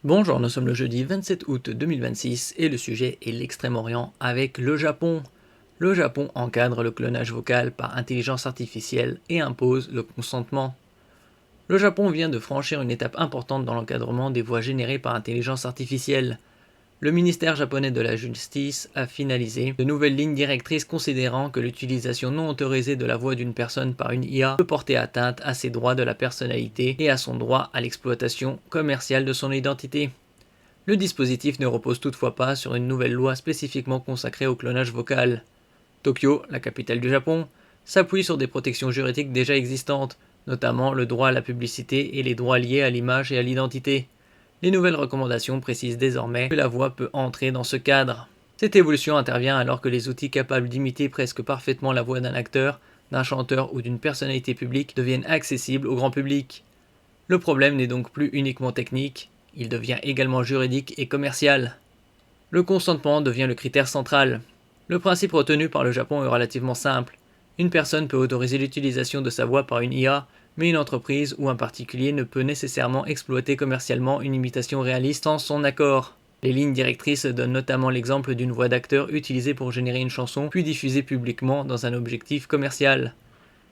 Bonjour, nous sommes le jeudi 27 août 2026 et le sujet est l'Extrême-Orient avec le Japon. Le Japon encadre le clonage vocal par intelligence artificielle et impose le consentement. Le Japon vient de franchir une étape importante dans l'encadrement des voix générées par intelligence artificielle. Le ministère japonais de la Justice a finalisé de nouvelles lignes directrices considérant que l'utilisation non autorisée de la voix d'une personne par une IA peut porter atteinte à ses droits de la personnalité et à son droit à l'exploitation commerciale de son identité. Le dispositif ne repose toutefois pas sur une nouvelle loi spécifiquement consacrée au clonage vocal. Tokyo, la capitale du Japon, s'appuie sur des protections juridiques déjà existantes, notamment le droit à la publicité et les droits liés à l'image et à l'identité. Les nouvelles recommandations précisent désormais que la voix peut entrer dans ce cadre. Cette évolution intervient alors que les outils capables d'imiter presque parfaitement la voix d'un acteur, d'un chanteur ou d'une personnalité publique deviennent accessibles au grand public. Le problème n'est donc plus uniquement technique, il devient également juridique et commercial. Le consentement devient le critère central. Le principe retenu par le Japon est relativement simple. Une personne peut autoriser l'utilisation de sa voix par une IA, mais une entreprise ou un particulier ne peut nécessairement exploiter commercialement une imitation réaliste sans son accord. Les lignes directrices donnent notamment l'exemple d'une voix d'acteur utilisée pour générer une chanson puis diffusée publiquement dans un objectif commercial.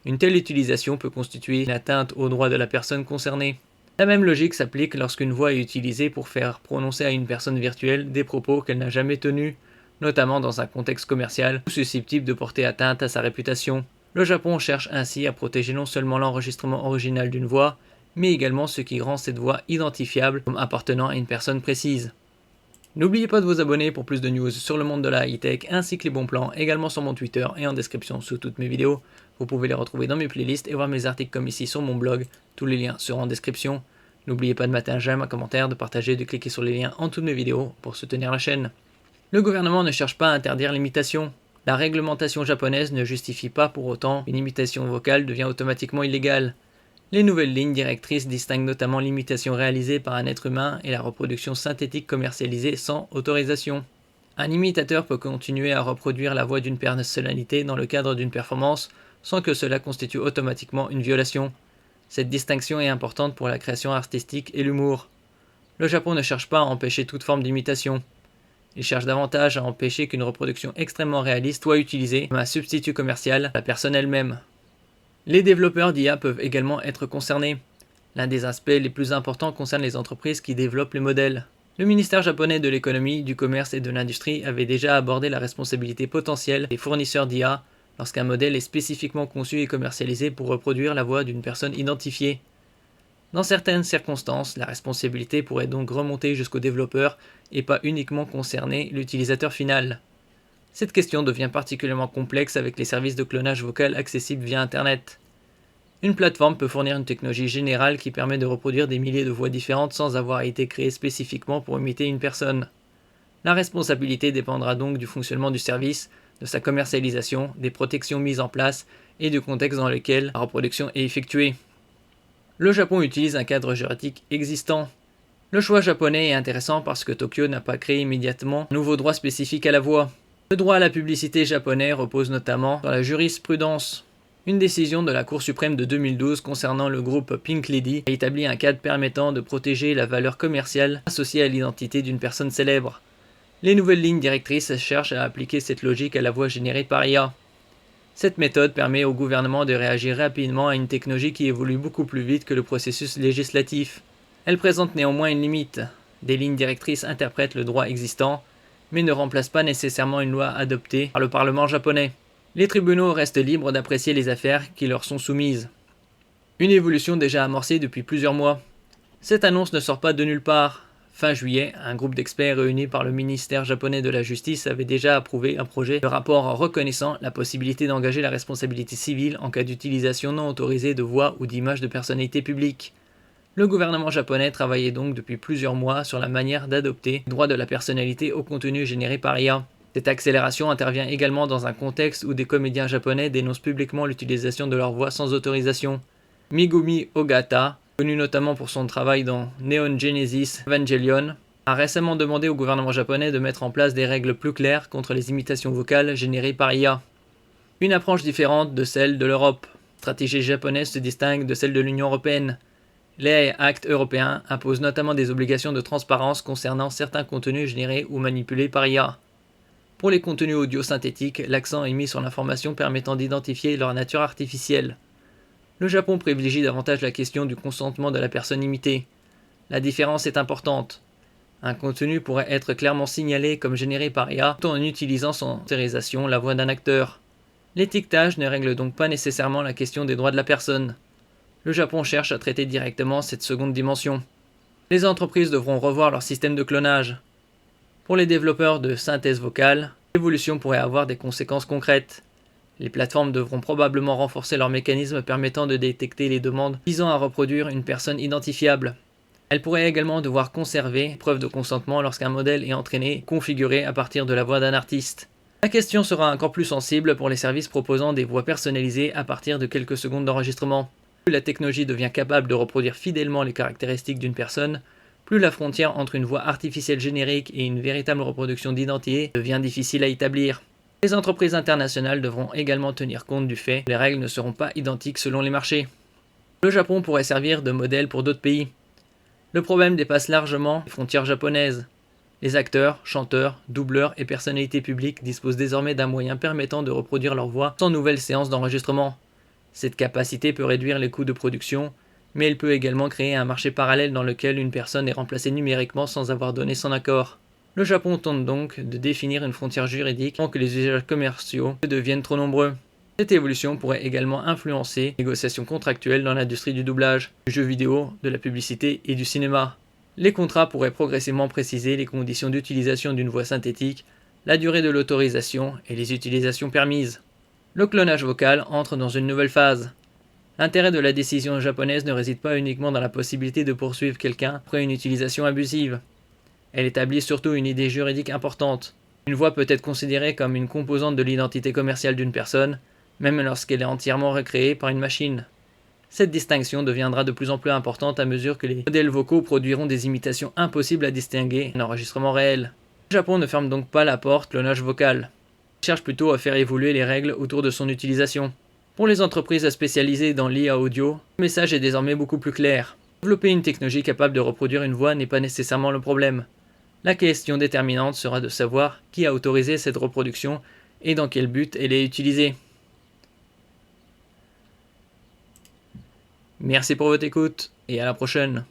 Une telle utilisation peut constituer une atteinte aux droits de la personne concernée. La même logique s'applique lorsqu'une voix est utilisée pour faire prononcer à une personne virtuelle des propos qu'elle n'a jamais tenus, notamment dans un contexte commercial ou susceptible de porter atteinte à sa réputation. Le Japon cherche ainsi à protéger non seulement l'enregistrement original d'une voix, mais également ce qui rend cette voix identifiable comme appartenant à une personne précise. N'oubliez pas de vous abonner pour plus de news sur le monde de la high-tech ainsi que les bons plans, également sur mon Twitter et en description sous toutes mes vidéos. Vous pouvez les retrouver dans mes playlists et voir mes articles comme ici sur mon blog, tous les liens seront en description. N'oubliez pas de mettre un j'aime, un commentaire, de partager, de cliquer sur les liens en dessous de mes vidéos pour soutenir la chaîne. Le gouvernement ne cherche pas à interdire l'imitation. La réglementation japonaise ne justifie pas pour autant qu'une imitation vocale devient automatiquement illégale. Les nouvelles lignes directrices distinguent notamment l'imitation réalisée par un être humain et la reproduction synthétique commercialisée sans autorisation. Un imitateur peut continuer à reproduire la voix d'une personnalité dans le cadre d'une performance sans que cela constitue automatiquement une violation. Cette distinction est importante pour la création artistique et l'humour. Le Japon ne cherche pas à empêcher toute forme d'imitation. Il cherche davantage à empêcher qu'une reproduction extrêmement réaliste soit utilisée comme un substitut commercial à la personne elle-même. Les développeurs d'IA peuvent également être concernés. L'un des aspects les plus importants concerne les entreprises qui développent les modèles. Le ministère japonais de l'économie, du commerce et de l'industrie avait déjà abordé la responsabilité potentielle des fournisseurs d'IA lorsqu'un modèle est spécifiquement conçu et commercialisé pour reproduire la voix d'une personne identifiée. Dans certaines circonstances, la responsabilité pourrait donc remonter jusqu'au développeur et pas uniquement concerner l'utilisateur final. Cette question devient particulièrement complexe avec les services de clonage vocal accessibles via Internet. Une plateforme peut fournir une technologie générale qui permet de reproduire des milliers de voix différentes sans avoir été créée spécifiquement pour imiter une personne. La responsabilité dépendra donc du fonctionnement du service, de sa commercialisation, des protections mises en place et du contexte dans lequel la reproduction est effectuée. Le Japon utilise un cadre juridique existant. Le choix japonais est intéressant parce que Tokyo n'a pas créé immédiatement un nouveau droit spécifique à la voix. Le droit à la publicité japonais repose notamment sur la jurisprudence. Une décision de la Cour suprême de 2012 concernant le groupe Pink Lady a établi un cadre permettant de protéger la valeur commerciale associée à l'identité d'une personne célèbre. Les nouvelles lignes directrices cherchent à appliquer cette logique à la voix générée par IA. Cette méthode permet au gouvernement de réagir rapidement à une technologie qui évolue beaucoup plus vite que le processus législatif. Elle présente néanmoins une limite. Des lignes directrices interprètent le droit existant, mais ne remplacent pas nécessairement une loi adoptée par le Parlement japonais. Les tribunaux restent libres d'apprécier les affaires qui leur sont soumises. Une évolution déjà amorcée depuis plusieurs mois. Cette annonce ne sort pas de nulle part. Fin juillet, un groupe d'experts réunis par le ministère japonais de la Justice avait déjà approuvé un projet de rapport reconnaissant la possibilité d'engager la responsabilité civile en cas d'utilisation non autorisée de voix ou d'images de personnalités publiques. Le gouvernement japonais travaillait donc depuis plusieurs mois sur la manière d'adopter le droit de la personnalité au contenu généré par IA. Cette accélération intervient également dans un contexte où des comédiens japonais dénoncent publiquement l'utilisation de leur voix sans autorisation. Megumi Ogata, connu notamment pour son travail dans Neon Genesis Evangelion, a récemment demandé au gouvernement japonais de mettre en place des règles plus claires contre les imitations vocales générées par IA. Une approche différente de celle de l'Europe. La stratégie japonaise se distingue de celle de l'Union européenne. l'AI Act européen impose notamment des obligations de transparence concernant certains contenus générés ou manipulés par IA. Pour les contenus audio synthétiques, l'accent est mis sur l'information permettant d'identifier leur nature artificielle. Le Japon privilégie davantage la question du consentement de la personne imitée. La différence est importante. Un contenu pourrait être clairement signalé comme généré par IA tout en utilisant sans autorisation la voix d'un acteur. L'étiquetage ne règle donc pas nécessairement la question des droits de la personne. Le Japon cherche à traiter directement cette seconde dimension. Les entreprises devront revoir leur système de clonage. Pour les développeurs de synthèse vocale, l'évolution pourrait avoir des conséquences concrètes. Les plateformes devront probablement renforcer leurs mécanismes permettant de détecter les demandes visant à reproduire une personne identifiable. Elles pourraient également devoir conserver preuve de consentement lorsqu'un modèle est entraîné et configuré à partir de la voix d'un artiste. La question sera encore plus sensible pour les services proposant des voix personnalisées à partir de quelques secondes d'enregistrement. Plus la technologie devient capable de reproduire fidèlement les caractéristiques d'une personne, plus la frontière entre une voix artificielle générique et une véritable reproduction d'identité devient difficile à établir. Les entreprises internationales devront également tenir compte du fait que les règles ne seront pas identiques selon les marchés. Le Japon pourrait servir de modèle pour d'autres pays. Le problème dépasse largement les frontières japonaises. Les acteurs, chanteurs, doubleurs et personnalités publiques disposent désormais d'un moyen permettant de reproduire leur voix sans nouvelles séances d'enregistrement. Cette capacité peut réduire les coûts de production, mais elle peut également créer un marché parallèle dans lequel une personne est remplacée numériquement sans avoir donné son accord. Le Japon tente donc de définir une frontière juridique avant que les usages commerciaux deviennent trop nombreux. Cette évolution pourrait également influencer les négociations contractuelles dans l'industrie du doublage, du jeu vidéo, de la publicité et du cinéma. Les contrats pourraient progressivement préciser les conditions d'utilisation d'une voix synthétique, la durée de l'autorisation et les utilisations permises. Le clonage vocal entre dans une nouvelle phase. L'intérêt de la décision japonaise ne réside pas uniquement dans la possibilité de poursuivre quelqu'un après une utilisation abusive. Elle établit surtout une idée juridique importante. Une voix peut être considérée comme une composante de l'identité commerciale d'une personne, même lorsqu'elle est entièrement recréée par une machine. Cette distinction deviendra de plus en plus importante à mesure que les modèles vocaux produiront des imitations impossibles à distinguer d'un enregistrement réel. Le Japon ne ferme donc pas la porte au clonage vocal. Il cherche plutôt à faire évoluer les règles autour de son utilisation. Pour les entreprises spécialisées dans l'IA audio, le message est désormais beaucoup plus clair. Développer une technologie capable de reproduire une voix n'est pas nécessairement le problème. La question déterminante sera de savoir qui a autorisé cette reproduction et dans quel but elle est utilisée. Merci pour votre écoute et à la prochaine.